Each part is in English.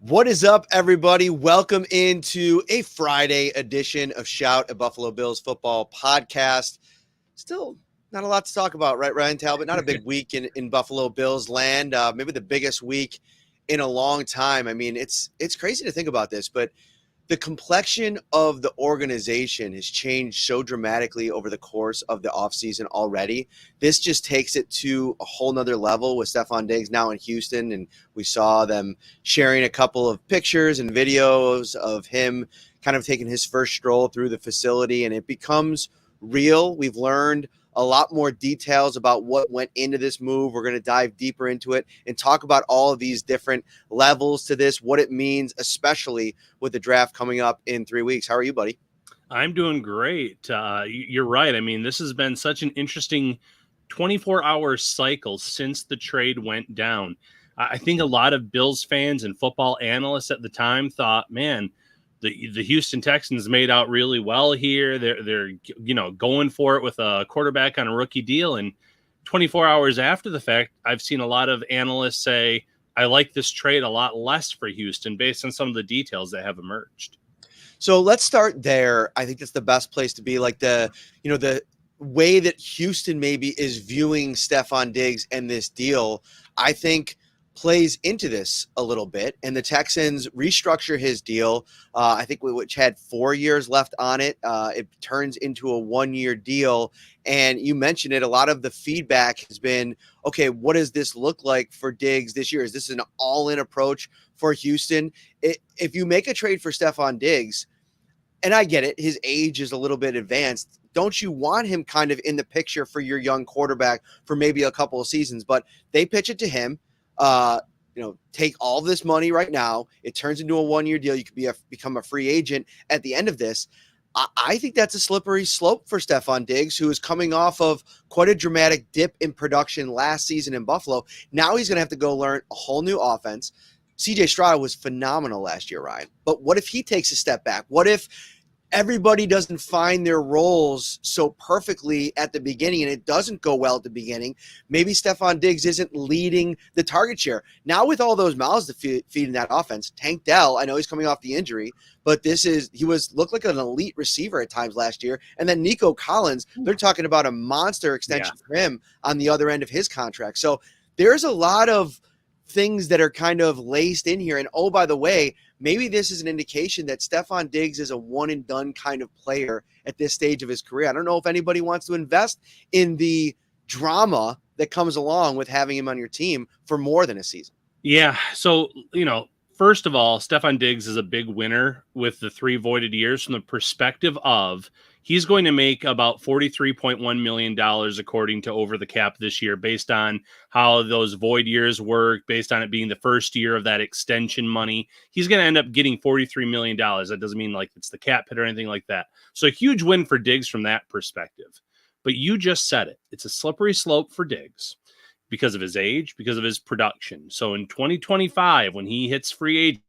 What is up, everybody? Welcome into a Friday edition of Shout, a Buffalo Bills football podcast. Still not a lot to talk about, right, Ryan Talbot? Not a big week in Buffalo Bills land. Maybe the biggest week in a long time. I mean, it's crazy to think about this, but the complexion of the organization has changed so dramatically over the course of the offseason already. This just takes it to a whole nother level with Stefon Diggs now in Houston. And we saw them sharing a couple of pictures and videos of him kind of taking his first stroll through the facility, and it becomes real. We've learned a lot more details about what went into this move. We're going to dive deeper into it and talk about all of these different levels to this, what it means, especially with the draft coming up in 3 weeks. How are you, buddy? I'm doing great. You're right. I mean, this has been such an interesting 24-hour cycle since the trade went down. I think a lot of Bills fans and football analysts at the time thought, man, the Houston Texans made out really well here. They're going for it with a quarterback on a rookie deal. And 24 hours after the fact, I've seen a lot of analysts say, I like this trade a lot less for Houston based on some of the details that have emerged. So let's start there. I think that's the best place to be. Like the way that Houston maybe is viewing Stefon Diggs and this deal, I think plays into this a little bit. And the Texans restructure his deal, I think, which had 4 years left on it. It turns into a 1-year deal. And you mentioned it, a lot of the feedback has been, okay, what does this look like for Diggs this year? Is this an all-in approach for Houston? If you make a trade for Stefon Diggs, and I get it, his age is a little bit advanced, don't you want him kind of in the picture for your young quarterback for maybe a couple of seasons? But they pitch it to him. Take all this money right now. It turns into a 1-year deal. You could become a free agent at the end of this. I think that's a slippery slope for Stefon Diggs, who is coming off of quite a dramatic dip in production last season in Buffalo. Now he's going to have to go learn a whole new offense. CJ Stroud was phenomenal last year, Ryan. But what if he takes a step back? What if everybody doesn't find their roles so perfectly at the beginning and it doesn't go well at the beginning? Maybe Stefon Diggs isn't leading the target share. Now with all those mouths to feed in that offense, Tank Dell, I know he's coming off the injury, but he looked like an elite receiver at times last year. And then Nico Collins, they're talking about a monster extension for him on the other end of his contract. So there's a lot of things that are kind of laced in here. And oh, by the way, maybe this is an indication that Stefon Diggs is a one and done kind of player at this stage of his career. I don't know if anybody wants to invest in the drama that comes along with having him on your team for more than a season. Yeah. So, first of all, Stefon Diggs is a big winner with the 3 voided years from the perspective of he's going to make about $43.1 million according to Over the Cap this year, based on how those void years work, based on it being the first year of that extension money. He's going to end up getting $43 million. That doesn't mean like it's the cap hit or anything like that. So a huge win for Diggs from that perspective. But you just said it. It's a slippery slope for Diggs because of his age, because of his production. So in 2025, when he hits free agent,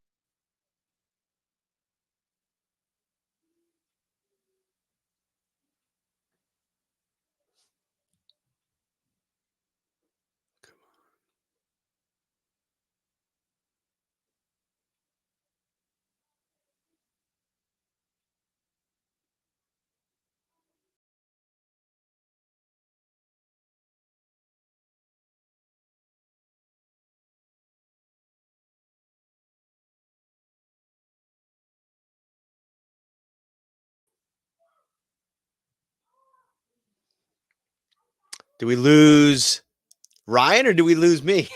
Do we lose Ryan or do we lose me?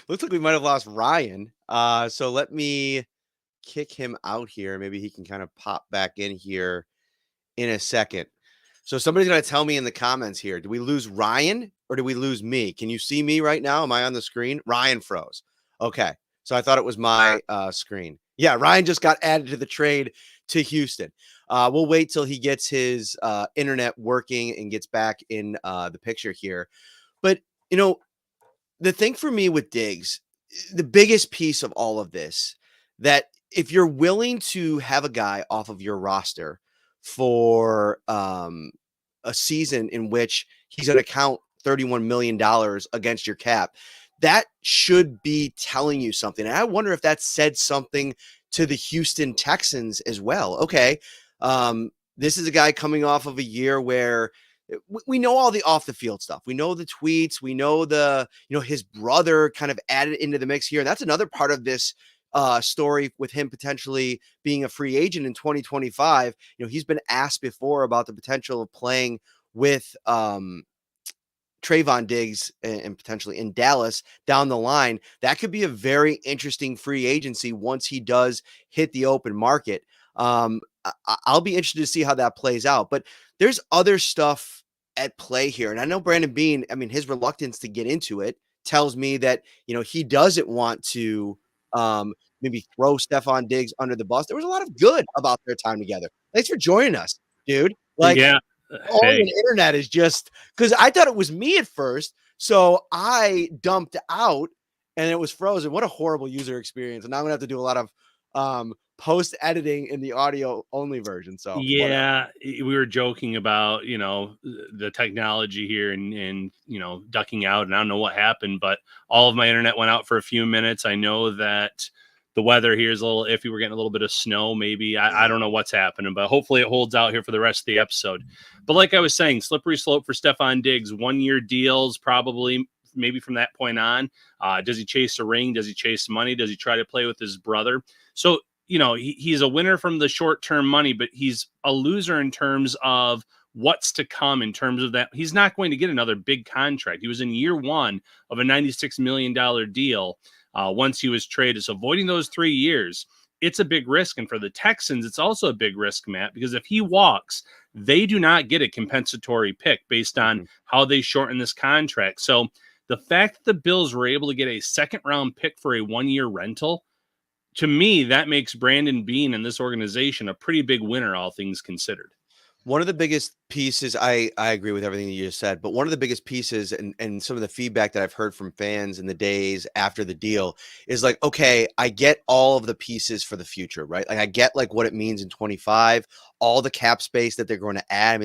Looks like we might have lost Ryan. So let me kick him out here. Maybe he can kind of pop back in here in a second. So somebody's going to tell me in the comments here, do we lose Ryan or do we lose me? Can you see me right now? Am I on the screen? Ryan froze. Okay. So I thought it was my screen. Yeah, Ryan just got added to the trade to Houston. We'll wait till he gets his internet working and gets back in the picture here. But, the thing for me with Diggs, the biggest piece of all of this, that if you're willing to have a guy off of your roster for a season in which he's going to count $31 million against your cap, that should be telling you something. And I wonder if that said something to the Houston Texans as well. Okay, this is a guy coming off of a year where we know all the off the field stuff. We know the tweets. We know his brother kind of added into the mix here. And that's another part of this story with him potentially being a free agent in 2025. He's been asked before about the potential of playing with Trayvon Diggs and potentially in Dallas down the line. That could be a very interesting free agency once he does hit the open market. I'll be interested to see how that plays out. But there's other stuff at play here. And I know Brandon Beane, his reluctance to get into it tells me that, he doesn't want to maybe throw Stefon Diggs under the bus. There was a lot of good about their time together. Thanks for joining us, dude. Yeah. On the internet is just because I thought it was me at first. So I dumped out and it was frozen. What a horrible user experience. And now I'm going to have to do a lot of post editing in the audio only version. So yeah, we were joking about, the technology here and ducking out, and I don't know what happened, but all of my internet went out for a few minutes. I know that the weather here is a little iffy. We're getting a little bit of snow, maybe. I don't know what's happening, but hopefully it holds out here for the rest of the episode. But like I was saying, slippery slope for Stefon Diggs, 1-year deals, probably maybe from that point on. Does he chase a ring? Does he chase money? Does he try to play with his brother? So, he's a winner from the short-term money, but he's a loser in terms of what's to come in terms of that. He's not going to get another big contract. He was in year one of a $96 million deal once he was traded. So avoiding those 3 years, it's a big risk. And for the Texans, it's also a big risk, Matt, because if he walks, they do not get a compensatory pick based on how they shorten this contract. So the fact that the Bills were able to get a second-round pick for a 1-year rental, to me, that makes Brandon Beane and this organization a pretty big winner, all things considered. One of the biggest pieces, I agree with everything that you just said, but one of the biggest pieces and some of the feedback that I've heard from fans in the days after the deal is like, okay, I get all of the pieces for the future, right? Like I get like what it means in 25, all the cap space that they're going to add.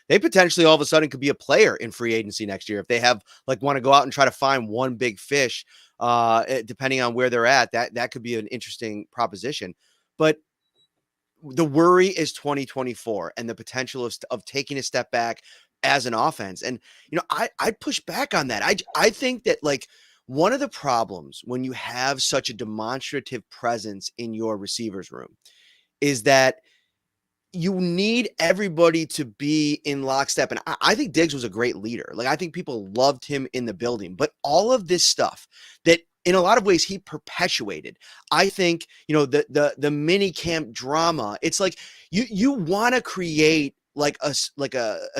They potentially all of a sudden could be a player in free agency next year if they have want to go out and try to find one big fish, depending on where they're at. That could be an interesting proposition. But the worry is 2024 and the potential of taking a step back as an offense. And, I'd push back on that. I think that one of the problems when you have such a demonstrative presence in your receivers room is that you need everybody to be in lockstep. And I think Diggs was a great leader. I think people loved him in the building, but all of this stuff that in a lot of ways he perpetuated, I think, the mini camp drama, it's like you want to create a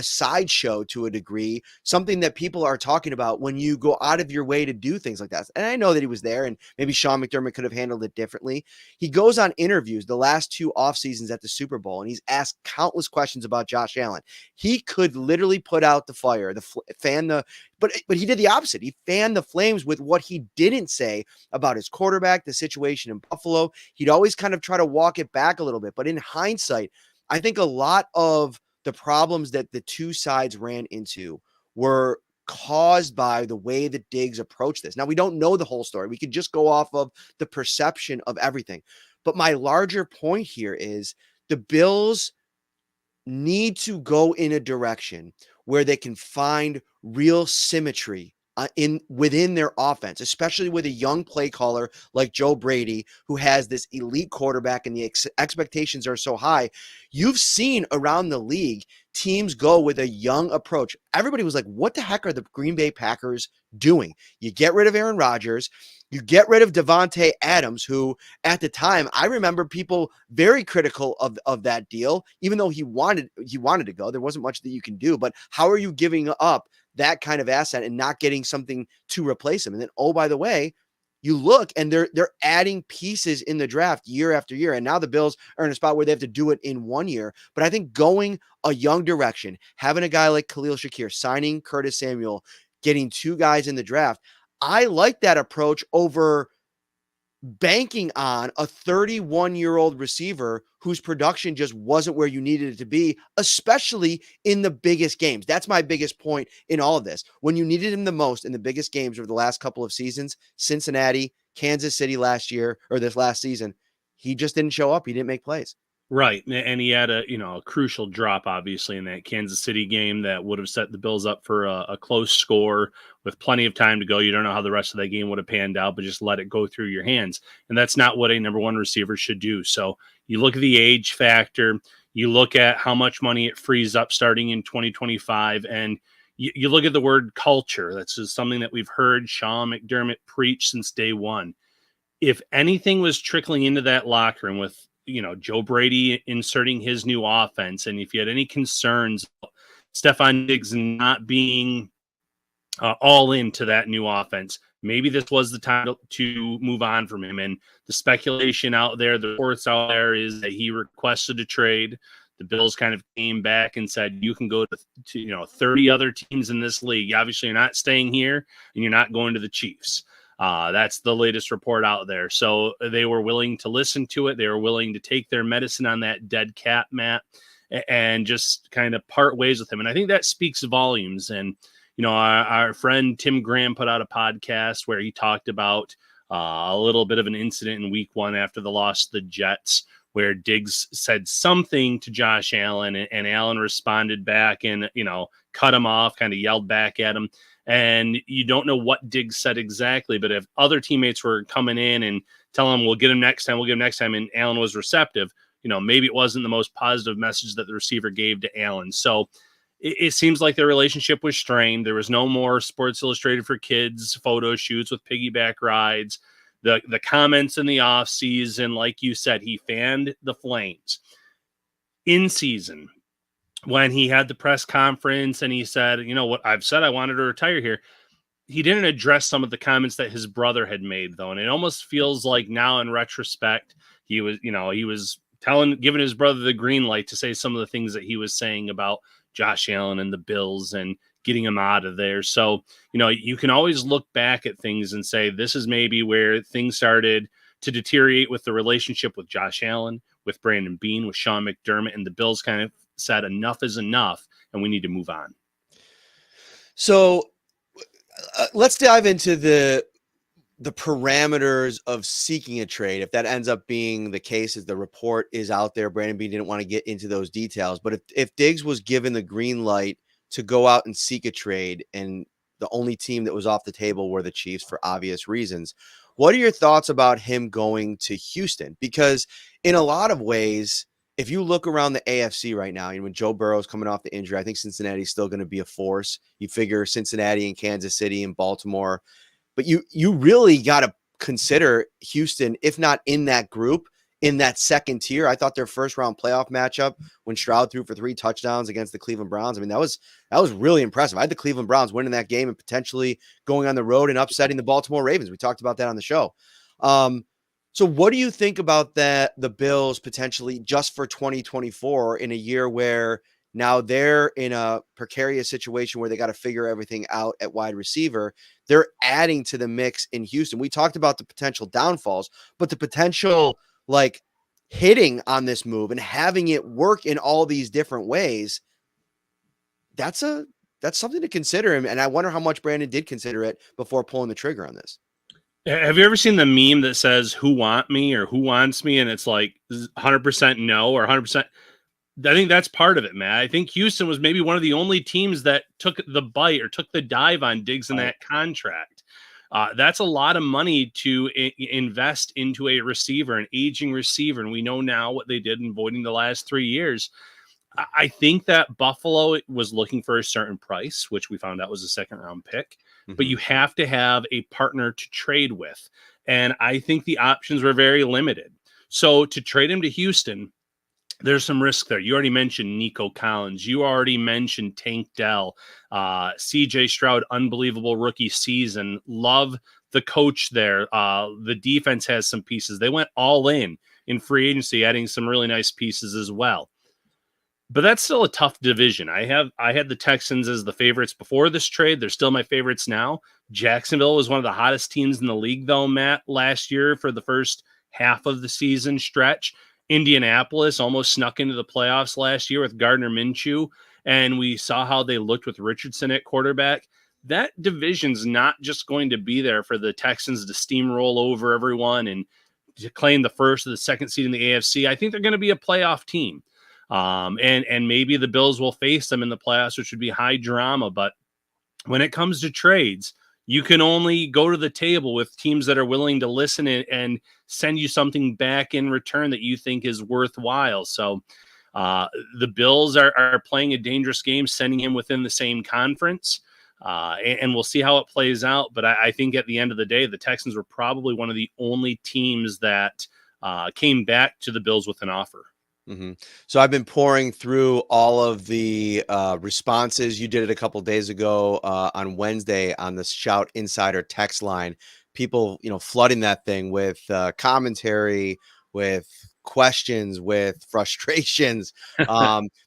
sideshow to a degree, something that people are talking about when you go out of your way to do things like that. And I know that he was there and maybe Sean McDermott could have handled it differently. He goes on interviews the last 2 off seasons at the Super Bowl and he's asked countless questions about Josh Allen. He could literally put out the fire, but he did the opposite. He fanned the flames with what he didn't say about his quarterback, the situation in Buffalo. He'd always kind of try to walk it back a little bit, but in hindsight, I think a lot of the problems that the two sides ran into were caused by the way that Diggs approached this. Now, we don't know the whole story. We could just go off of the perception of everything. But my larger point here is the Bills need to go in a direction where they can find real symmetry within their offense, especially with a young play caller like Joe Brady, who has this elite quarterback and the expectations are so high. You've seen around the league teams go with a young approach. Everybody was like, what the heck are the Green Bay Packers doing? You get rid of Aaron Rodgers. You get rid of Devontae Adams, who at the time, I remember people very critical of that deal, even though he wanted to go. There wasn't much that you can do. But how are you giving up that kind of asset and not getting something to replace him? And then, oh, by the way, you look and they're adding pieces in the draft year after year. And now the Bills are in a spot where they have to do it in 1 year. But I think going a young direction, having a guy like Khalil Shakir, signing Curtis Samuel, getting 2 guys in the draft, I like that approach over banking on a 31-year-old receiver whose production just wasn't where you needed it to be, especially in the biggest games. That's my biggest point in all of this. When you needed him the most in the biggest games over the last couple of seasons, Cincinnati, Kansas City last year, or this last season, he just didn't show up. He didn't make plays. Right. And he had a crucial drop, obviously, in that Kansas City game that would have set the Bills up for a close score with plenty of time to go. You don't know how the rest of that game would have panned out, but just let it go through your hands. And that's not what a number one receiver should do. So you look at the age factor, you look at how much money it frees up starting in 2025, and you look at the word culture. That's just something that we've heard Sean McDermott preach since day one. If anything was trickling into that locker room with Joe Brady inserting his new offense, and if you had any concerns, Stefon Diggs not being all into that new offense, maybe this was the time to move on from him. And the speculation out there, the reports out there, is that he requested a trade. The Bills kind of came back and said, you can go to 30 other teams in this league. Obviously, you're not staying here, and you're not going to the Chiefs. That's the latest report out there. So they were willing to listen to it. They were willing to take their medicine on that dead cat, Matt, and just kind of part ways with him. And I think that speaks volumes. And, our friend Tim Graham put out a podcast where he talked about a little bit of an incident in week one after the loss to the Jets, where Diggs said something to Josh Allen, and Allen responded back and, cut him off, kind of yelled back at him. And you don't know what Diggs said exactly, but if other teammates were coming in and telling him, we'll get him next time, and Allen was receptive, maybe it wasn't the most positive message that the receiver gave to Allen. So it seems like their relationship was strained. There was no more Sports Illustrated for Kids photo shoots with piggyback rides. The comments in the offseason, like you said, he fanned the flames. In season, when he had the press conference and he said, what I've said, I wanted to retire here. He didn't address some of the comments that his brother had made, though. And it almost feels like now in retrospect, he was giving his brother the green light to say some of the things that he was saying about Josh Allen and the Bills and getting him out of there. So, you can always look back at things and say, this is maybe where things started to deteriorate with the relationship with Josh Allen, with Brandon Beane, with Sean McDermott, and the Bills kind of said enough is enough and we need to move on. So let's dive into the parameters of seeking a trade. If that ends up being the case, as the report is out there, Brandon Beane didn't want to get into those details, but if Diggs was given the green light to go out and seek a trade, and the only team that was off the table were the Chiefs for obvious reasons, what are your thoughts about him going to Houston? Because in a lot of ways, if you look around the AFC right now, when Joe Burrow's coming off the injury, I think Cincinnati's still going to be a force. You figure Cincinnati and Kansas City and Baltimore, but you really got to consider Houston, if not in that group, in that second tier. I thought their first round playoff matchup when Stroud threw for 3 touchdowns against the Cleveland Browns, that was really impressive. I had the Cleveland Browns winning that game and potentially going on the road and upsetting the Baltimore Ravens. We talked about that on the show. So what do you think about that, the Bills potentially just for 2024, in a year where now they're in a precarious situation where they got to figure everything out at wide receiver? They're adding to the mix in Houston. We talked about the potential downfalls, but the potential hitting on this move and having it work in all these different ways, that's something to consider. And I wonder how much Brandon did consider it before pulling the trigger on this. Have you ever seen the meme that says who want me or who wants me? And it's like 100% no or 100%. I think that's part of it, man. I think Houston was maybe one of the only teams that took the bite or took the dive on Diggs in that contract. That's a lot of money to invest into a receiver, an aging receiver. And we know now what they did in voiding the last 3 years. I think that Buffalo was looking for a certain price, which we found out was a second round pick. But you have to have a partner to trade with. And I think the options were very limited. So to trade him to Houston, there's some risk there. You already mentioned Nico Collins. You already mentioned Tank Dell. CJ Stroud, unbelievable rookie season. Love the coach there. The defense has some pieces. They went all in free agency, adding some really nice pieces as well. but that's still a tough division. I had the Texans as the favorites before this trade. They're still my favorites now. Jacksonville was one of the hottest teams in the league, though, Matt, last year for the first half of the season stretch. Indianapolis almost snuck into the playoffs last year with Gardner Minshew, and we saw how they looked with Richardson at quarterback. That division's not just going to be there for the Texans to steamroll over everyone and to claim the first or the second seed in the AFC. I think they're going to be a playoff team. And maybe the Bills will face them in the playoffs, which would be high drama. But when it comes to trades, you can only go to the table with teams that are willing to listen and send you something back in return that you think is worthwhile. So the Bills are playing a dangerous game, sending him within the same conference. And we'll see how it plays out. But I think at the end of the day, the Texans were probably one of the only teams that came back to the Bills with an offer. Mm-hmm. So I've been pouring through all of the responses. You did it a couple days ago on Wednesday on the Shout Insider text line. People, flooding that thing with commentary, with questions, with frustrations.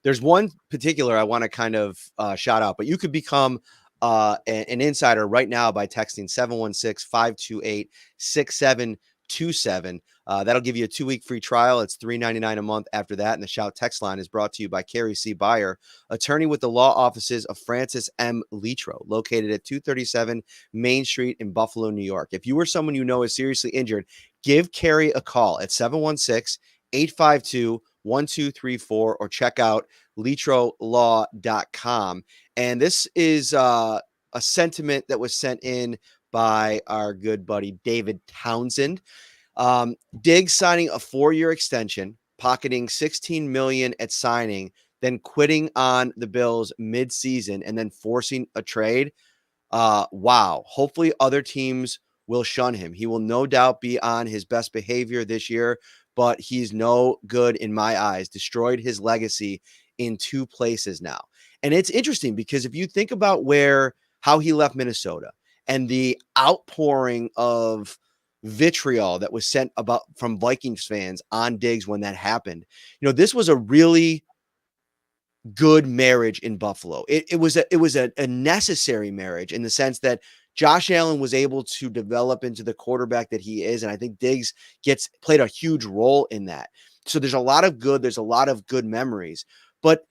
There's one particular I want to kind of shout out, but you could become an insider right now by texting 716-528-6727. That'll give you a 2-week free trial. It's $3.99 a month after that. And the Shout text line is brought to you by Carrie C. Beyer, attorney with the law offices of Francis M. Litro, located at 237 Main Street in Buffalo, New York. If you or someone you know is seriously injured, give Carrie a call at 716-852-1234 or check out litrolaw.com. And this is a sentiment that was sent in by our good buddy David Townsend. Diggs signing a 4-year extension, pocketing $16 million at signing, then quitting on the Bills mid-season and then forcing a trade. Wow. Hopefully other teams will shun him. He will no doubt be on his best behavior this year, but he's no good in my eyes. Destroyed his legacy in 2 places now. And it's interesting because if you think about how he left Minnesota and the outpouring of vitriol that was sent about from Vikings fans on Diggs when that happened, this was a really good marriage in Buffalo. It was a necessary marriage in the sense that Josh Allen was able to develop into the quarterback that he is, and I think Diggs played a huge role in that. So there's a lot of good memories, but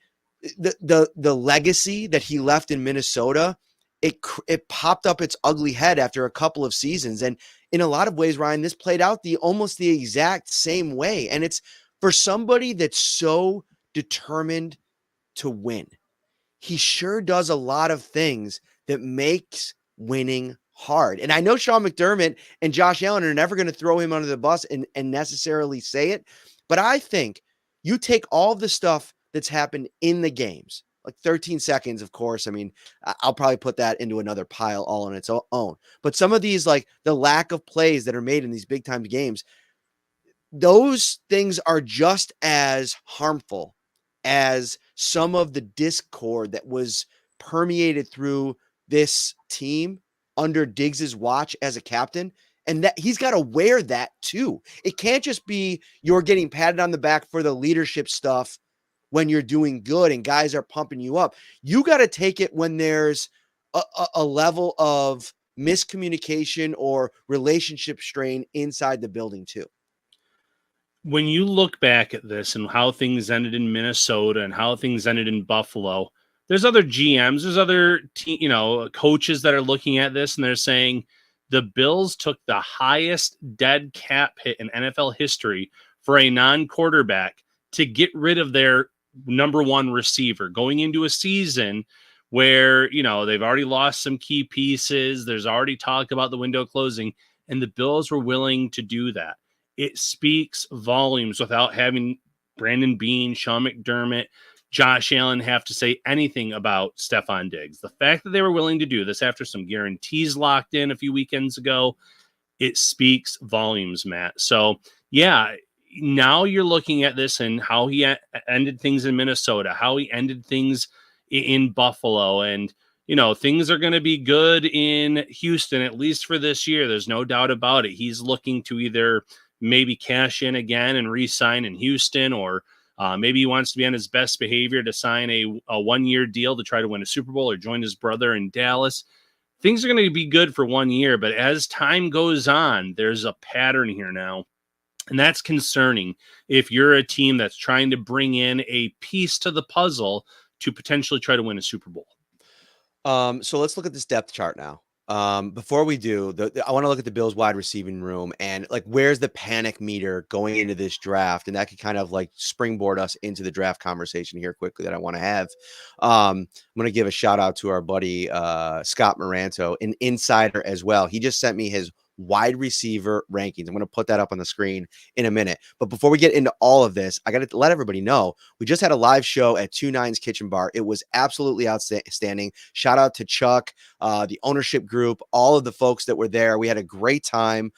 the legacy that he left in Minnesota, it popped up its ugly head after a couple of seasons. And in a lot of ways, Ryan, this played out almost the exact same way. And it's for somebody that's so determined to win. He sure does a lot of things that makes winning hard. And I know Sean McDermott and Josh Allen are never going to throw him under the bus and necessarily say it. But I think you take all of the stuff that's happened in the games, like 13 seconds, of course. I mean, I'll probably put that into another pile all on its own. But some of these, like the lack of plays that are made in these big time games, those things are just as harmful as some of the discord that was permeated through this team under Diggs's watch as a captain. And that he's got to wear that too. It can't just be you're getting patted on the back for the leadership stuff when you're doing good and guys are pumping you up. You got to take it when there's a level of miscommunication or relationship strain inside the building too. When you look back at this and how things ended in Minnesota and how things ended in Buffalo, there's other GMs, there's other coaches that are looking at this and they're saying the Bills took the highest dead cap hit in NFL history for a non-quarterback to get rid of their number one receiver going into a season where, they've already lost some key pieces. There's already talk about the window closing, and the Bills were willing to do that. It speaks volumes without having Brandon Beane, Sean McDermott, Josh Allen have to say anything about Stefon Diggs. The fact that they were willing to do this after some guarantees locked in a few weekends ago, it speaks volumes, Matt. So, yeah, now you're looking at this and how he ended things in Minnesota, how he ended things in Buffalo, and things are going to be good in Houston, at least for this year. There's no doubt about it. He's looking to either maybe cash in again and re-sign in Houston or Maybe he wants to be on his best behavior to sign a 1-year deal to try to win a Super Bowl or join his brother in Dallas. Things are going to be good for 1 year, but as time goes on, there's a pattern here now. And that's concerning if you're a team that's trying to bring in a piece to the puzzle to potentially try to win a Super Bowl. So let's look at this depth chart now. Before we do, I want to look at the Bills wide receiving room and like where's the panic meter going into this draft, and that could kind of like springboard us into the draft conversation here quickly that I want to have. I'm going to give a shout out to our buddy Scott Moranto, an insider as well. He just sent me his wide receiver rankings. I'm going to put that up on the screen in a minute. But before we get into all of this, I got to let everybody know we just had a live show at 29's Kitchen Bar. It was absolutely outstanding. Shout out to Chuck, the ownership group, all of the folks that were there. We had a great time.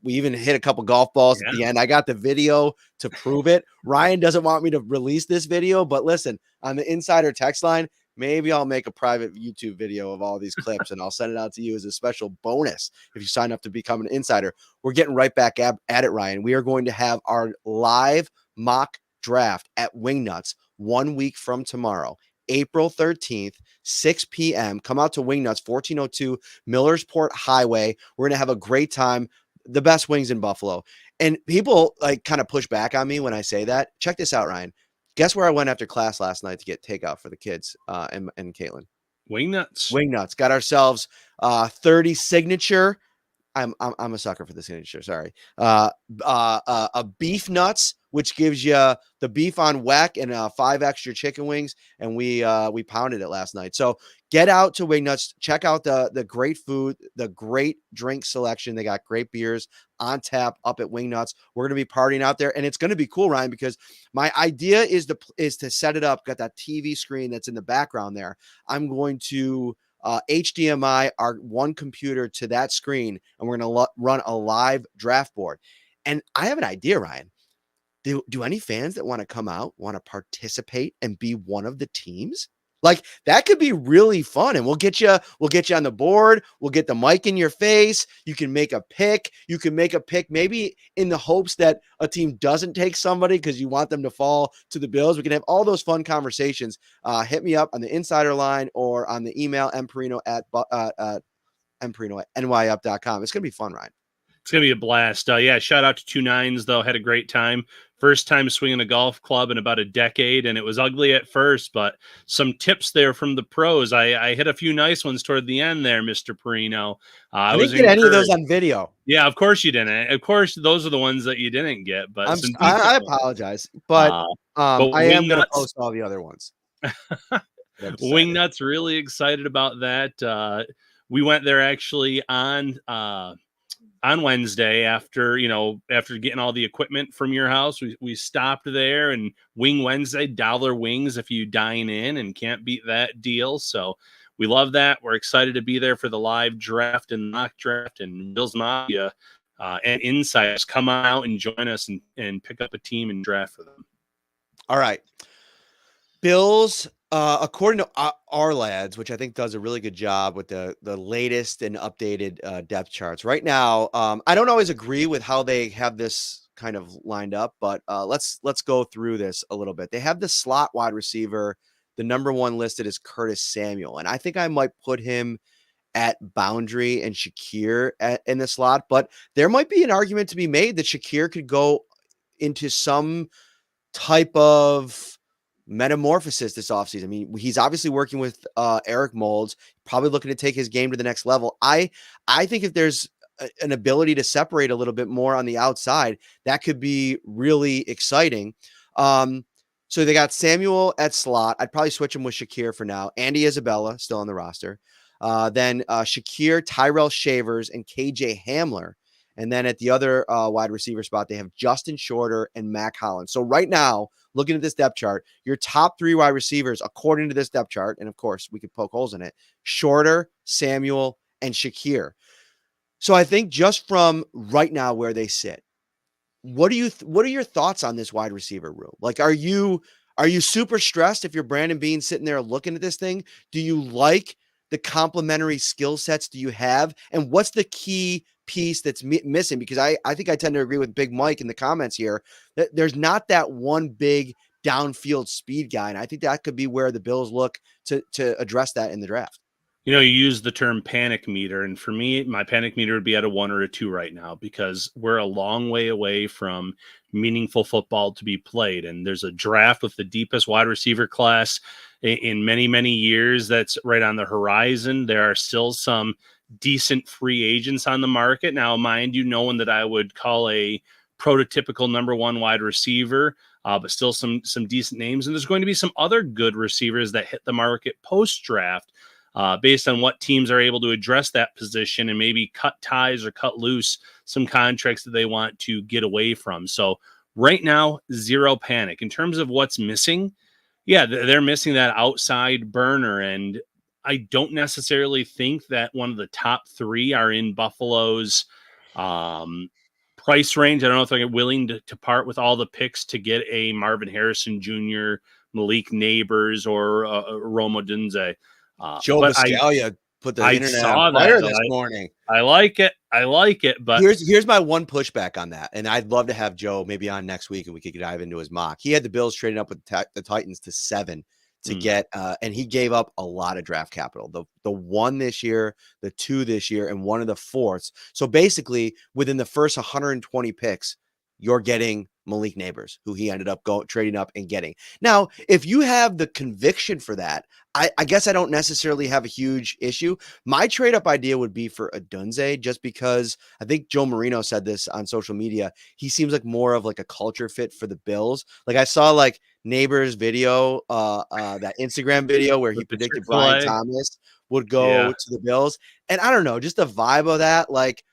We even hit a couple golf balls at the end. I got the video to prove it. Ryan doesn't want me to release this video, but listen, on the insider text line, maybe I'll make a private YouTube video of all these clips and I'll send it out to you as a special bonus if you sign up to become an insider. We're getting right back at it, Ryan. We are going to have our live mock draft at Wingnuts 1 week from tomorrow, April 13th, 6 p.m. Come out to Wingnuts, 1402 Millersport Highway. We're going to have a great time. The best wings in Buffalo. And people like kind of push back on me when I say that. Check this out, Ryan. Guess where I went after class last night to get takeout for the kids and Caitlin? Wingnuts. Wingnuts. Got ourselves 30 signature. I'm a sucker for the signature. Sorry. A beef nuts, which gives you the beef on weck and 5 extra chicken wings, and we pounded it last night. So get out to Wingnuts, check out the great food, the great drink selection. They got great beers on tap up at Wingnuts. We're gonna be partying out there, and it's gonna be cool, Ryan, because my idea is to set it up. Got that TV screen that's in the background there. I'm going to HDMI our one computer to that screen, and we're going to run a live draft board. And I have an idea, Ryan. Do any fans that want to come out want to participate and be one of the teams? Like that could be really fun, and we'll get you on the board. We'll get the mic in your face. You can make a pick. You can make a pick maybe in the hopes that a team doesn't take somebody because you want them to fall to the Bills. We can have all those fun conversations. Hit me up on the insider line or on the email mparino at nyup.com. It's gonna be fun, Ryan. It's going to be a blast. Yeah, shout out to 29's, though. Had a great time. First time swinging a golf club in about a decade, and it was ugly at first, but some tips there from the pros. I hit a few nice ones toward the end there, Mr. Parrino. I didn't get any of those on video. Yeah, of course you didn't. Of course, those are the ones that you didn't get. But I apologize, but I am going to post all the other ones. Wingnuts really excited about that. We went there actually on Wednesday after getting all the equipment from your house. We stopped there, and Wing Wednesday, $1 wings if you dine in, and can't beat that deal. So we love that. We're excited to be there for the live draft and mock draft, and Bills Mafia and insiders come out and join us and pick up a team and draft for them. All right. Bills, according to our lads, which I think does a really good job with the latest and updated depth charts. Right now, I don't always agree with how they have this kind of lined up, but let's go through this a little bit. They have the slot wide receiver. The number 1 listed is Curtis Samuel, and I think I might put him at boundary and Shakir in the slot, but there might be an argument to be made that Shakir could go into some type of metamorphosis this offseason. I mean, he's obviously working with Eric Moulds, probably looking to take his game to the next level. I think if there's an ability to separate a little bit more on the outside, that could be really exciting. So they got Samuel at slot. I'd probably switch him with Shakir for now. Andy Isabella still on the roster. Then Shakir, Tyrell Shavers, and KJ Hamler. And then at the other wide receiver spot, they have Justin Shorter and Mac Hollins. So right now, looking at this depth chart, your top 3 wide receivers, according to this depth chart, and of course, we could poke holes in it, Shorter, Samuel, and Shakir. So I think just from right now where they sit, what are your thoughts on this wide receiver room? Like, are you super stressed if you're Brandon Beane sitting there looking at this thing? Do you like the complementary skill sets do you have? And what's the key piece that's missing? Because I think I tend to agree with Big Mike in the comments here that there's not that one big downfield speed guy. And I think that could be where the Bills look to address that in the draft. You use the term panic meter, and for me, my panic meter would be at a 1 or a 2 right now, because we're a long way away from meaningful football to be played. And there's a draft with the deepest wide receiver class in many, many years that's right on the horizon. There are still some decent free agents on the market. Now, mind you, no one that I would call a prototypical number one wide receiver, but still some decent names. And there's going to be some other good receivers that hit the market post-draft, based on what teams are able to address that position and maybe cut ties or cut loose some contracts that they want to get away from. So right now, zero panic. In terms of what's missing, yeah, they're missing that outside burner. And I don't necessarily think that one of the top three are in Buffalo's price range. I don't know if they're willing to part with all the picks to get a Marvin Harrison Jr., Malik Neighbors, or Rome Odunze. Joe But Buscaglia put the I internet saw on fire that. this morning. I like it. But Here's my one pushback on that, and I'd love to have Joe maybe on next week and we could dive into his mock. He had the Bills trading up with the Titans to 7 to get, and he gave up a lot of draft capital. The 1 this year, the 2 this year, and 1 of the 4th. So basically, within the first 120 picks, you're getting Malik Neighbors, who he ended up trading up and getting. Now, if you have the conviction for that, I guess I don't necessarily have a huge issue. My trade up idea would be for Odunze, just because I think Joe Marino said this on social media. He seems like more of like a culture fit for the Bills. Like I saw like Neighbors video, that Instagram video where he predicted Brian Thomas would go to the Bills. And I don't know, just the vibe of that, like,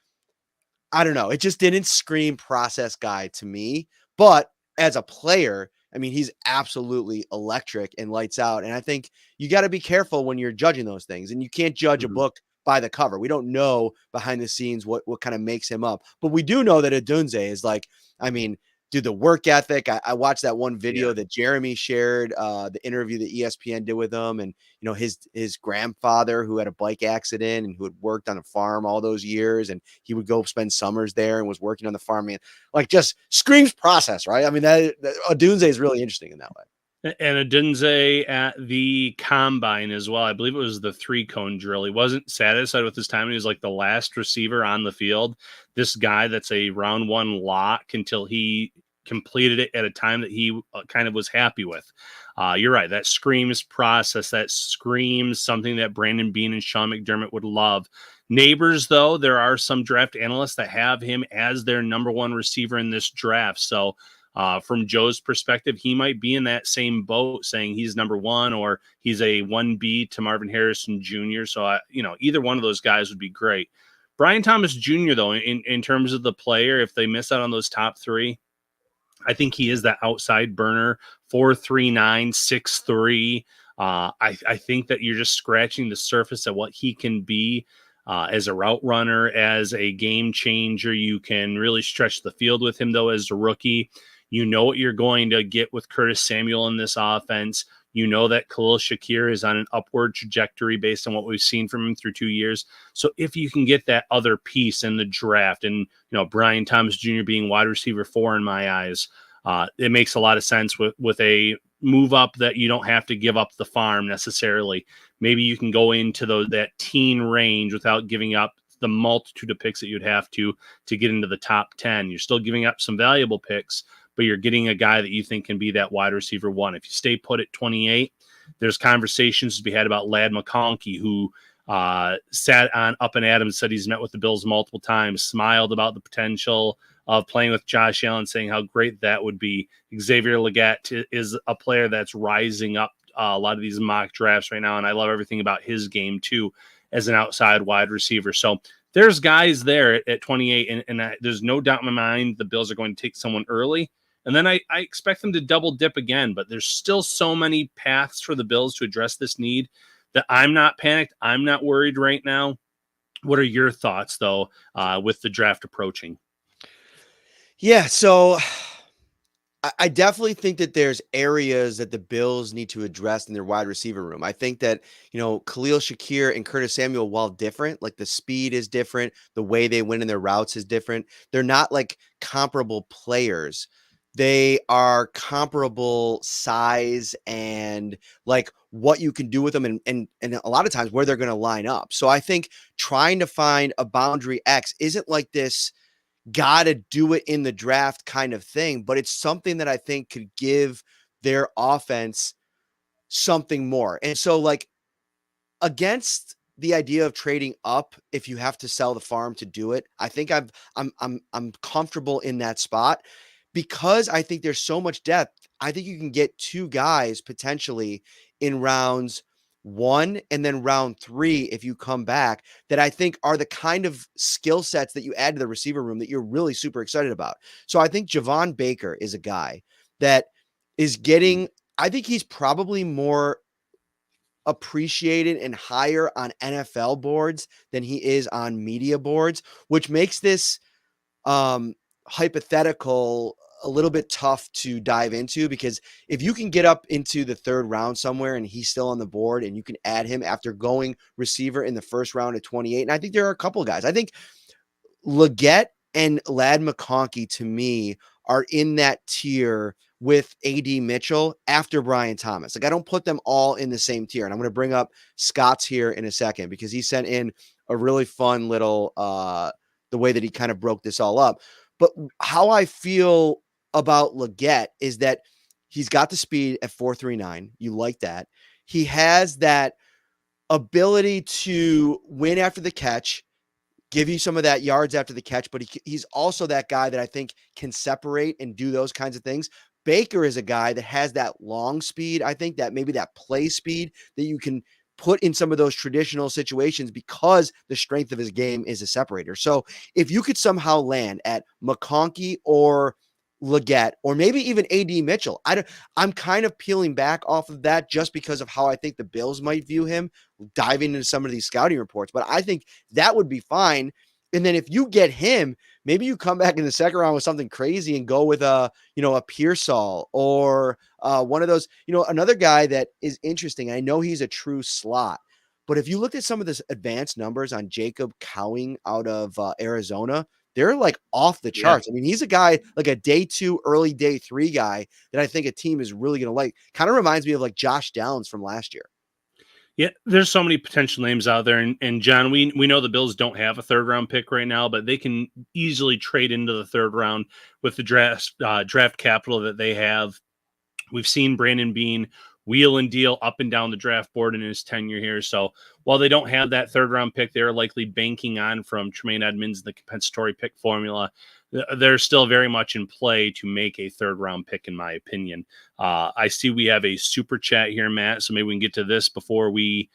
I don't know. It just didn't scream process guy to me. But as a player, I mean, he's absolutely electric and lights out. And I think you got to be careful when you're judging those things. And you can't judge a book by the cover. We don't know behind the scenes what kind of makes him up. But we do know that Odunze is like, I mean, dude, the work ethic. I watched that one video that Jeremy shared, the interview that ESPN did with him, and his grandfather who had a bike accident and who had worked on a farm all those years, and he would go spend summers there and was working on the farm. And like, just screams process, right? I mean, that Odunze is really interesting in that way. And Odunze at the combine as well. I believe it was the 3-cone drill. He wasn't satisfied with his time. He was like the last receiver on the field. This guy that's a round 1 lock until he completed it at a time that he kind of was happy with. You're right. That screams process. That screams something that Brandon Beane and Sean McDermott would love. Neighbors, though, there are some draft analysts that have him as their number 1 receiver in this draft. So from Joe's perspective, he might be in that same boat saying he's number 1 or he's a 1B to Marvin Harrison Jr. So, either one of those guys would be great. Brian Thomas Jr., though, in terms of the player, if they miss out on those top 3, I think he is that outside burner, 4'3", 6'3". I think that you're just scratching the surface of what he can be as a route runner, as a game changer. You can really stretch the field with him, though, as a rookie. You know what you're going to get with Curtis Samuel in this offense. You know that Khalil Shakir is on an upward trajectory based on what we've seen from him through 2 years. So if you can get that other piece in the draft, and Brian Thomas Jr. being wide receiver 4 in my eyes, it makes a lot of sense with a move up that you don't have to give up the farm necessarily. Maybe you can go into that teen range without giving up the multitude of picks that you'd have to get into the top 10. You're still giving up some valuable picks, but you're getting a guy that you think can be that wide receiver 1. If you stay put at 28, there's conversations to be had about Ladd McConkey, who sat on Up and Adams, said he's met with the Bills multiple times, smiled about the potential of playing with Josh Allen, saying how great that would be. Xavier Legette is a player that's rising up a lot of these mock drafts right now, and I love everything about his game too as an outside wide receiver. So there's guys there at 28, and there's no doubt in my mind the Bills are going to take someone early. And then I expect them to double dip again, but there's still so many paths for the Bills to address this need that I'm not panicked. I'm not worried right now. What are your thoughts, though, with the draft approaching? Yeah, so I definitely think that there's areas that the Bills need to address in their wide receiver room. I think that, Khalil Shakir and Curtis Samuel, while different, like the speed is different, the way they win in their routes is different. They're not like comparable players. they are comparable size and like what you can do with them and a lot of times where they're going to line up. So I think trying to find a boundary X isn't like this gotta do it in the draft kind of thing, but it's something that I think could give their offense something more. And so like against the idea of trading up if you have to sell the farm to do it, I think I'm comfortable in that spot because I think there's so much depth. I think you can get two guys potentially in rounds 1 and then round 3 if you come back that I think are the kind of skill sets that you add to the receiver room that you're really super excited about. So I think Javon Baker is a guy that is getting I think he's probably more appreciated and higher on NFL boards than he is on media boards, which makes this hypothetical a little bit tough to dive into because if you can get up into the 3rd round somewhere and he's still on the board and you can add him after going receiver in the 1st round at 28, and I think there are a couple of guys. I think Leggett and Lad McConkey to me are in that tier with AD Mitchell after Brian Thomas. Like I don't put them all in the same tier. And I'm going to bring up Scott's here in a second because he sent in a really fun little the way that he kind of broke this all up. But how I feel about Leggett is that he's got the speed at 4.39. You like that. He has that ability to win after the catch, give you some of that yards after the catch, but he's also that guy that I think can separate and do those kinds of things. Baker is a guy that has that long speed. I think that maybe that play speed that you can put in some of those traditional situations because the strength of his game is a separator. So if you could somehow land at McConkey or Leggett, or maybe even AD Mitchell, I'm kind of peeling back off of that just because of how I think the Bills might view him, diving into some of these scouting reports. But I think that would be fine. And then if you get him, maybe you come back in the 2nd round with something crazy and go with a Pearsall or one of those, another guy that is interesting. I know he's a true slot, but if you looked at some of the advanced numbers on Jacob Cowing out of Arizona, they're like off the Yeah. charts. I mean, he's a guy like a day 2, early day 3 guy that I think a team is really going to like. Kind of reminds me of like Josh Downs from last year. Yeah, there's so many potential names out there, and John, we know the Bills don't have a 3rd round pick right now, but they can easily trade into the 3rd round with the draft capital that they have. We've seen Brandon Beane wheel and deal up and down the draft board in his tenure here. So while they don't have that 3rd round pick, they're likely banking on from Tremaine Edmonds, the compensatory pick formula. They're still very much in play to make a 3rd round pick, in my opinion. I see we have a super chat here, Matt. So maybe we can get to this before we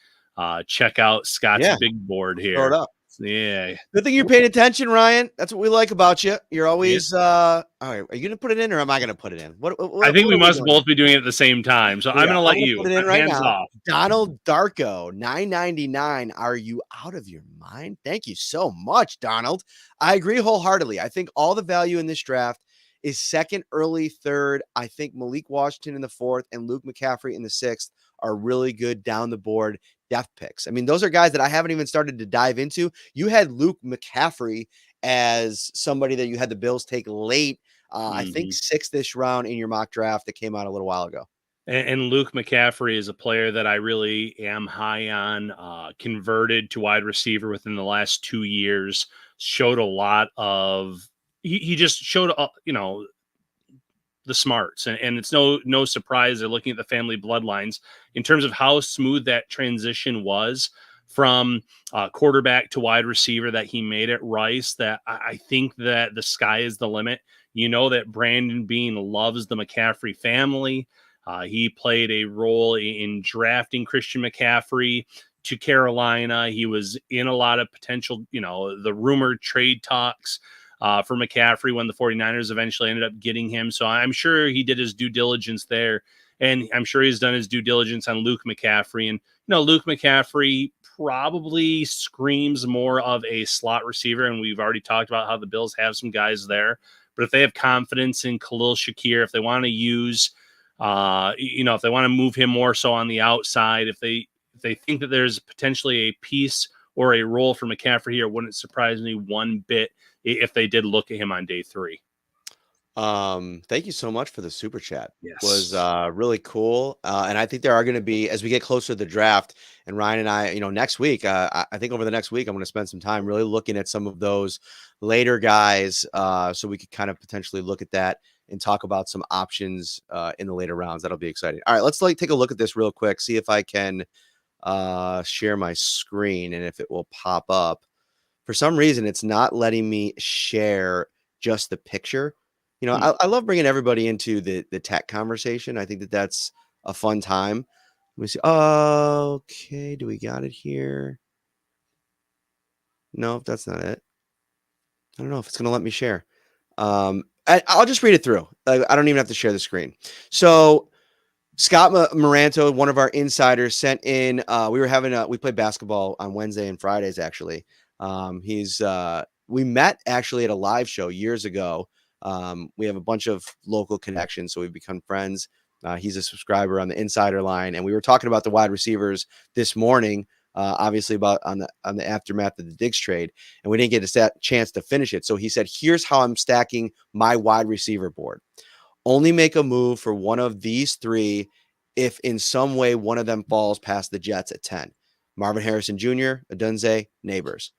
check out Scott's big board Throw it here. up. Yeah. Good thing you're paying attention, Ryan. That's what we like about you. You're always all right. Are you gonna put it in or am I gonna put it in? I think What we are we must doing both be doing it at the same time. So I'm going to let I'm gonna you. put it in right Hands now. off. Donald Darko, 9.99. Are you out of your mind? Thank you so much, Donald. I agree wholeheartedly. I think all the value in this draft is 2nd, early 3rd. I think Malik Washington in the 4th and Luke McCaffrey in the 6th are really good down the board depth picks. I mean, those are guys that I haven't even started to dive into. You had Luke McCaffrey as somebody that you had the Bills take late, I think 6th-ish round in your mock draft that came out a little while ago. And Luke McCaffrey is a player that I really am high on. Converted to wide receiver within the last 2 years. Showed a lot of. He just showed, the smarts, and it's no surprise they're looking at the family bloodlines in terms of how smooth that transition was from quarterback to wide receiver that he made at Rice. That I think that the sky is the limit. You know that Brandon Beane loves the McCaffrey family. He played a role in drafting Christian McCaffrey to Carolina. He was in a lot of potential, the rumored trade talks for McCaffrey when the 49ers eventually ended up getting him. So I'm sure he did his due diligence there. And I'm sure he's done his due diligence on Luke McCaffrey. And, Luke McCaffrey probably screams more of a slot receiver. And we've already talked about how the Bills have some guys there. But if they have confidence in Khalil Shakir, if they want to use, if they want to move him more so on the outside, if they think that there's potentially a piece or a role for McCaffrey here, it wouldn't surprise me one bit if they did look at him on day 3. Thank you so much for the super chat. Was Yes. really cool. And I think there are going to be, as we get closer to the draft, and Ryan and I, next week, I think over the next week, I'm going to spend some time really looking at some of those later guys, so we could kind of potentially look at that and talk about some options in the later rounds. That'll be exciting. All right, let's take a look at this real quick, see if I can share my screen and if it will pop up. For some reason, it's not letting me share just the picture. I love bringing everybody into the tech conversation. I think that's a fun time. Let me see. Okay, do we got it here? No, that's not it. I don't know if it's going to let me share. I'll just read it through. I don't even have to share the screen. So Scott Moranto, one of our insiders, sent in. We played basketball on Wednesday and Fridays. Actually, we met actually at a live show years ago. We have a bunch of local connections, so we've become friends. He's a subscriber on the insider line, and we were talking about the wide receivers this morning. Obviously, about on the aftermath of the Diggs trade, and we didn't get a chance to finish it. So he said, "Here's how I'm stacking my wide receiver board. Only make a move for one of these three if in some way one of them falls past the Jets at 10. Marvin Harrison Jr., Adunze, Neighbors.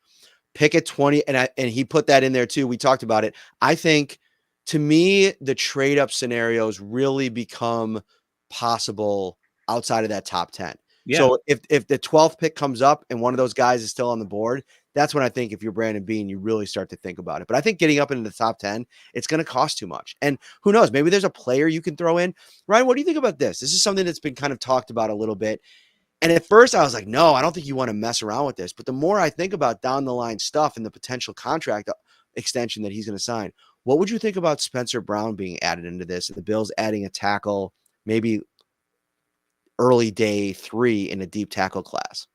Pick at 20." And he put that in there too. We talked about it. I think, to me, the trade up scenarios really become possible outside of that top 10. Yeah. So if the 12th pick comes up and one of those guys is still on the board, that's when I think, if you're Brandon Beane, you really start to think about it. But I think getting up into the top 10, it's going to cost too much. And who knows, maybe there's a player you can throw in. Ryan, what do you think about this? This is something that's been kind of talked about a little bit. And at first I was like, no, I don't think you want to mess around with this. But the more I think about down the line stuff and the potential contract extension that he's going to sign, what would you think about Spencer Brown being added into this and the Bills adding a tackle, maybe early day 3 in a deep tackle class?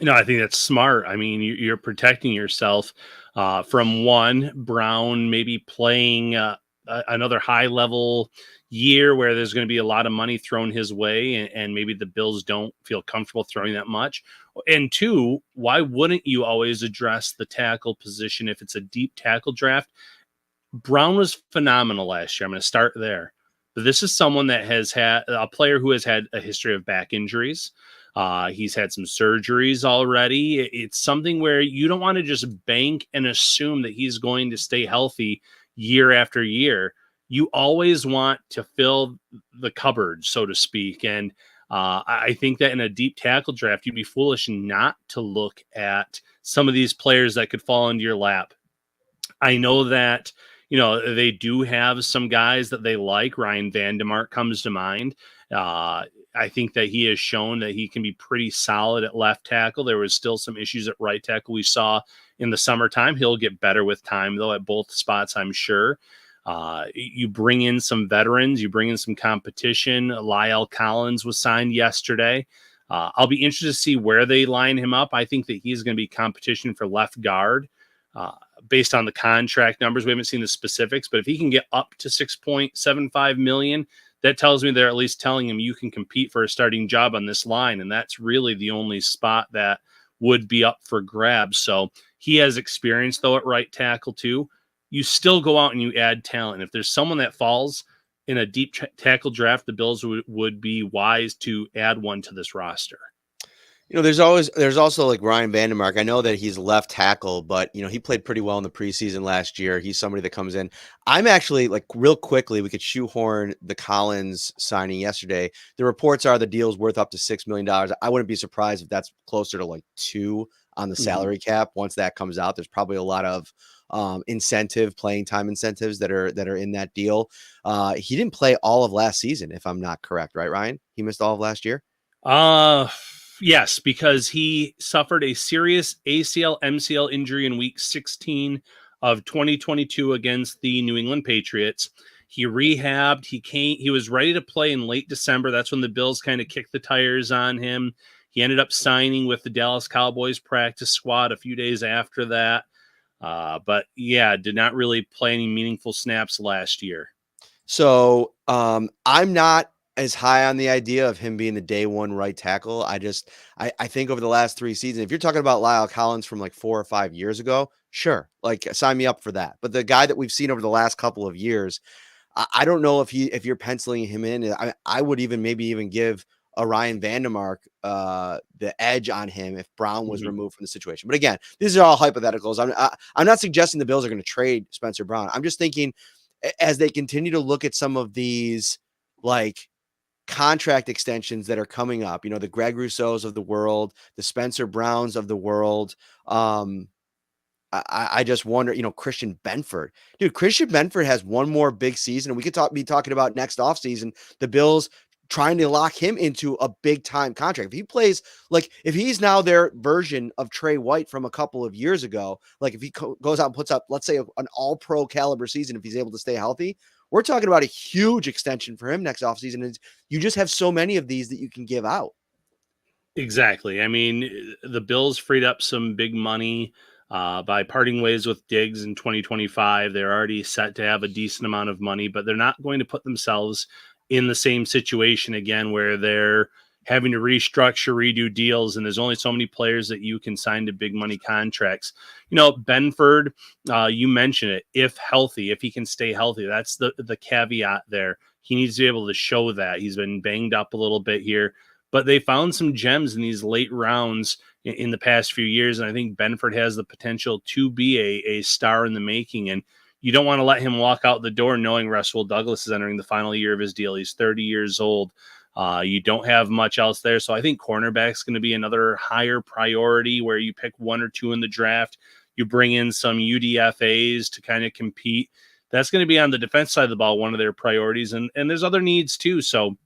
I think that's smart. I mean, you're protecting yourself from one, Brown maybe playing another high level year where there's going to be a lot of money thrown his way, and maybe the Bills don't feel comfortable throwing that much. And two, why wouldn't you always address the tackle position if it's a deep tackle draft? Brown was phenomenal last year. I'm going to start there. But this is someone that has had a player who has had a history of back injuries. He's had some surgeries already. It's something where you don't want to just bank and assume that he's going to stay healthy year after year. You always want to fill the cupboard, so to speak. And I think that in a deep tackle draft, you'd be foolish not to look at some of these players that could fall into your lap. I know that, they do have some guys that they like. Ryan Vandemark comes to mind. I think that he has shown that he can be pretty solid at left tackle. There was still some issues at right tackle we saw in the summertime. He'll get better with time, though, at both spots, I'm sure. You bring in some veterans. You bring in some competition. Lyle Collins was signed yesterday. I'll be interested to see where they line him up. I think that he's going to be competition for left guard. Based on the contract numbers, we haven't seen the specifics, but if he can get up to $6.75 million, that tells me they're at least telling him you can compete for a starting job on this line. And that's really the only spot that would be up for grabs. So he has experience, though, at right tackle too. You still go out and you add talent. If there's someone that falls in a deep tackle draft, the Bills would be wise to add one to this roster. There's also like Ryan Vandemark. I know that he's left tackle, but he played pretty well in the preseason last year. He's somebody that comes in. I'm actually, like, real quickly, we could shoehorn the Collins signing yesterday. The reports are the deal's worth up to $6 million. I wouldn't be surprised if that's closer to like 2 on the salary cap. Once that comes out, there's probably a lot of playing time incentives that are in that deal. He didn't play all of last season, if I'm not correct, right, Ryan? He missed all of last year. Yes, because he suffered a serious ACL MCL injury in week 16 of 2022 against the New England Patriots. He rehabbed. He was ready to play in late December. That's when the Bills kind of kicked the tires on him. He ended up signing with the Dallas Cowboys practice squad a few days after that. But yeah, did not really play any meaningful snaps last year. So I'm not as high on the idea of him being the day one right tackle. I think over the last 3 seasons, if you're talking about Lyle Collins from like 4 or 5 years ago, sure, like sign me up for that. But the guy that we've seen over the last couple of years, I don't know if you're penciling him in. I would maybe even give a Ryan Vandermark the edge on him if Brown was Mhm. removed from the situation. But again, these are all hypotheticals. I'm not suggesting the Bills are going to trade Spencer Brown. I'm just thinking as they continue to look at some of these like contract extensions that are coming up, the Greg Rousseaus of the world, the Spencer Browns of the world. I just wonder, Christian Benford. Dude, Christian Benford has one more big season, and we could be talking about next offseason, the Bills trying to lock him into a big time contract. If he plays, like, if he's now their version of Trey White from a couple of years ago, like if he goes out and puts up, let's say, an all pro caliber season, if he's able to stay healthy, we're talking about a huge extension for him next offseason. And you just have so many of these that you can give out. Exactly. I mean, the Bills freed up some big money by parting ways with Diggs in 2025. They're already set to have a decent amount of money, but they're not going to put themselves in the same situation again where they're having to restructure, redo deals, and there's only so many players that you can sign to big money contracts. Benford, you mentioned it. If healthy, if he can stay healthy, that's the caveat there. He needs to be able to show that. He's been banged up a little bit here, but they found some gems in these late rounds in the past few years. And I think Benford has the potential to be a star in the making. And you don't want to let him walk out the door knowing Russell Douglas is entering the final year of his deal. He's 30 years old. You don't have much else there. So I think cornerback's going to be another higher priority where you pick one or two in the draft. You bring in some UDFAs to kind of compete. That's going to be on the defense side of the ball, one of their priorities. And there's other needs too. So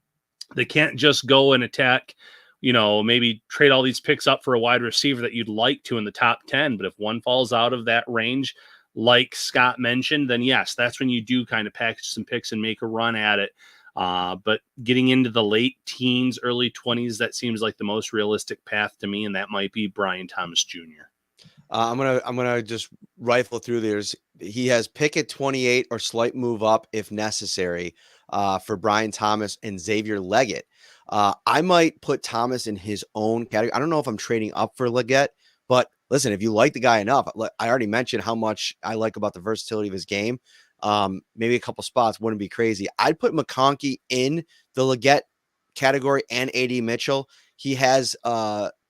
they can't just go and attack, maybe trade all these picks up for a wide receiver that you'd like to in the top 10. But if one falls out of that range, like Scott mentioned, then yes, that's when you do kind of package some picks and make a run at it. But getting into the late teens, early 20s, that seems like the most realistic path to me. And that might be Brian Thomas Jr. I'm gonna just rifle through these. He has pick at 28 or slight move up if necessary for Brian Thomas and Xavier Leggett. I might put Thomas in his own category. I don't know if I'm trading up for Leggett, but listen, if you like the guy enough, I already mentioned how much I like about the versatility of his game. Maybe a couple spots wouldn't be crazy. I'd put McConkey in the Leggett category and AD Mitchell. He has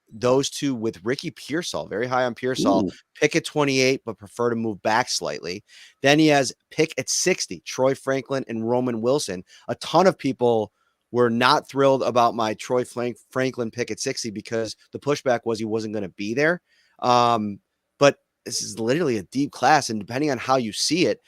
those two with Ricky Pearsall, very high on Pearsall. Ooh. Pick at 28, but prefer to move back slightly. Then he has pick at 60, Troy Franklin and Roman Wilson. A ton of people were not thrilled about my Troy Franklin pick at 60 because the pushback was he wasn't going to be there. But this is literally a deep class, and depending on how you see it,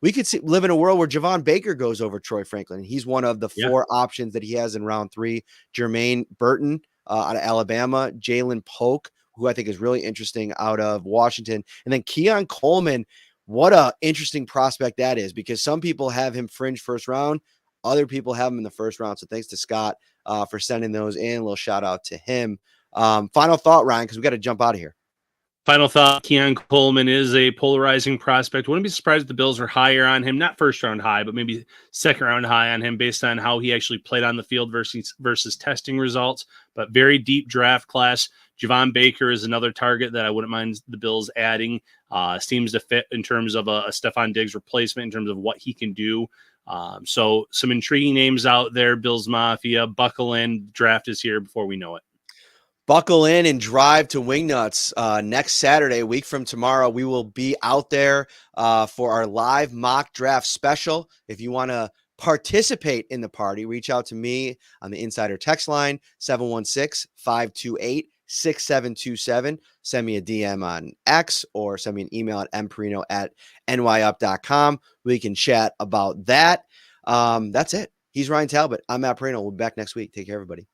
we could live in a world where Javon Baker goes over Troy Franklin. He's one of the Yeah. 4 options that he has in round 3. Jermaine Burton out of Alabama, Jalen Polk, who I think is really interesting out of Washington, and then Keon Coleman. What a interesting prospect that is, because some people have him fringe first round, other people have him in the first round. So thanks to Scott for sending those in. A little shout out to him. Final thought, Ryan, because we got to jump out of here. Final thought, Keon Coleman is a polarizing prospect. Wouldn't be surprised if the Bills were higher on him, not first round high, but maybe second round high on him based on how he actually played on the field versus testing results. But very deep draft class. Javon Baker is another target that I wouldn't mind the Bills adding. Seems to fit in terms of a Stefon Diggs replacement in terms of what he can do. So some intriguing names out there. Bills Mafia, buckle in. Draft is here before we know it. Buckle in and drive to Wingnuts next Saturday, a week from tomorrow. We will be out there for our live mock draft special. If you want to participate in the party, reach out to me on the Insider text line, 716-528-6727. Send me a DM on X or send me an email at mparino@nyup.com. We can chat about that. That's it. He's Ryan Talbot. I'm Matt Parrino. We'll be back next week. Take care, everybody.